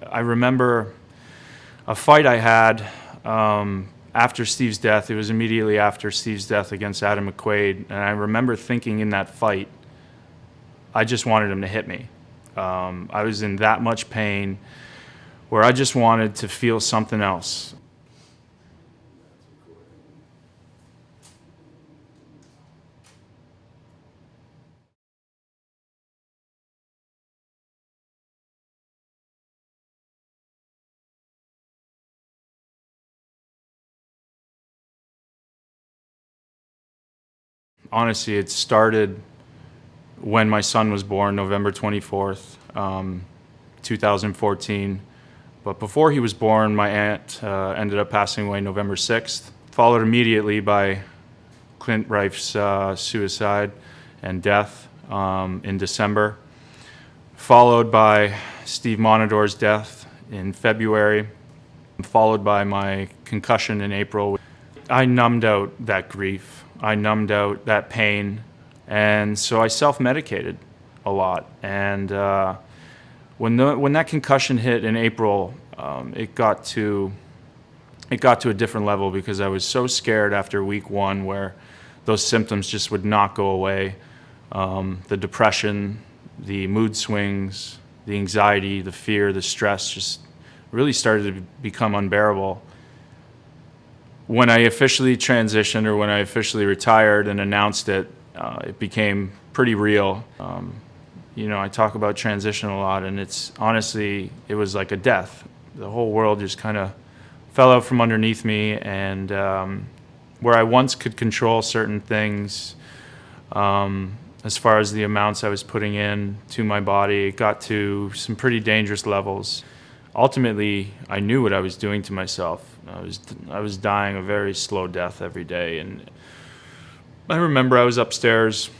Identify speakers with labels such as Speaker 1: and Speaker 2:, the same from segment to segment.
Speaker 1: I remember a fight I had after Steve's death. It was immediately after Steve's death against Adam McQuaid, and I remember thinking in that fight, I just wanted him to hit me. I was in that much pain where I just wanted to feel something else. Honestly, it started when my son was born, November 24th, 2014. But before he was born, my aunt ended up passing away November 6th, followed immediately by Clint Reif's suicide and death in December, followed by Steve Montador's death in February, followed by my concussion in April. I numbed out that grief. I numbed out that pain, and so I self-medicated a lot. And when that concussion hit in April, it got to a different level because I was so scared after week one, where those symptoms just would not go away. The depression, the mood swings, the anxiety, the fear, the stress just really started to become unbearable. When I officially transitioned, or when I officially retired and announced it, it became pretty real. I talk about transition a lot, and it's honestly, it was like a death. The whole world just kind of fell out from underneath me, and where I once could control certain things, as far as the amounts I was putting in to my body, it got to some pretty dangerous levels. Ultimately, I knew what I was doing to myself. I was dying a very slow death every day, and I remember I was upstairs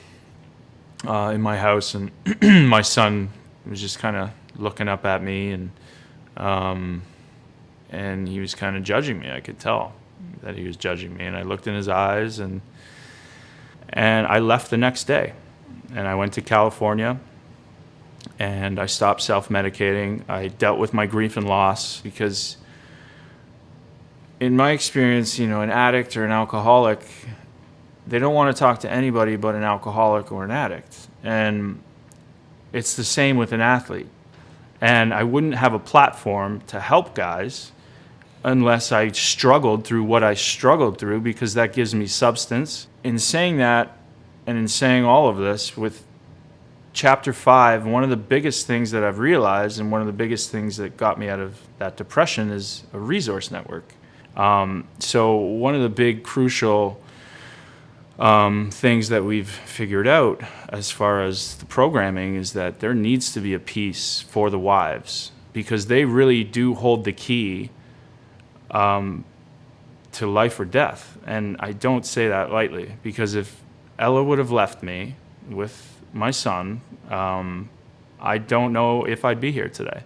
Speaker 1: in my house, and my son was just kind of looking up at me, and he was kind of judging me. I could tell that he was judging me, and I looked in his eyes, and I left the next day, and I went to California. And I stopped self-medicating. I dealt with my grief and loss because, in my experience, an addict or an alcoholic, they don't want to talk to anybody but an alcoholic or an addict. And it's the same with an athlete. And I wouldn't have a platform to help guys unless I struggled through what I struggled through, because that gives me substance. In saying that, and in saying all of this, with Chapter 5, one of the biggest things that I've realized, and one of the biggest things that got me out of that depression, is a resource network. So one of the big crucial things that we've figured out as far as the programming is that there needs to be a piece for the wives, because they really do hold the key to life or death. And I don't say that lightly, because if Ella would have left me with my son, I don't know if I'd be here today.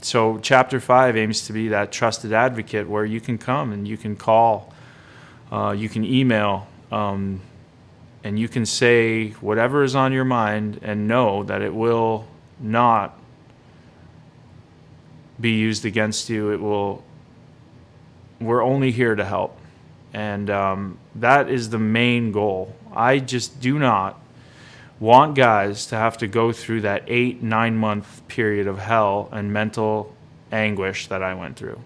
Speaker 1: So Chapter 5 aims to be that trusted advocate where you can come and you can call, you can email, and you can say whatever is on your mind, and know that it will not be used against you. We're only here to help. And that is the main goal. I just do not want guys to have to go through that 8-9 month period of hell and mental anguish that I went through.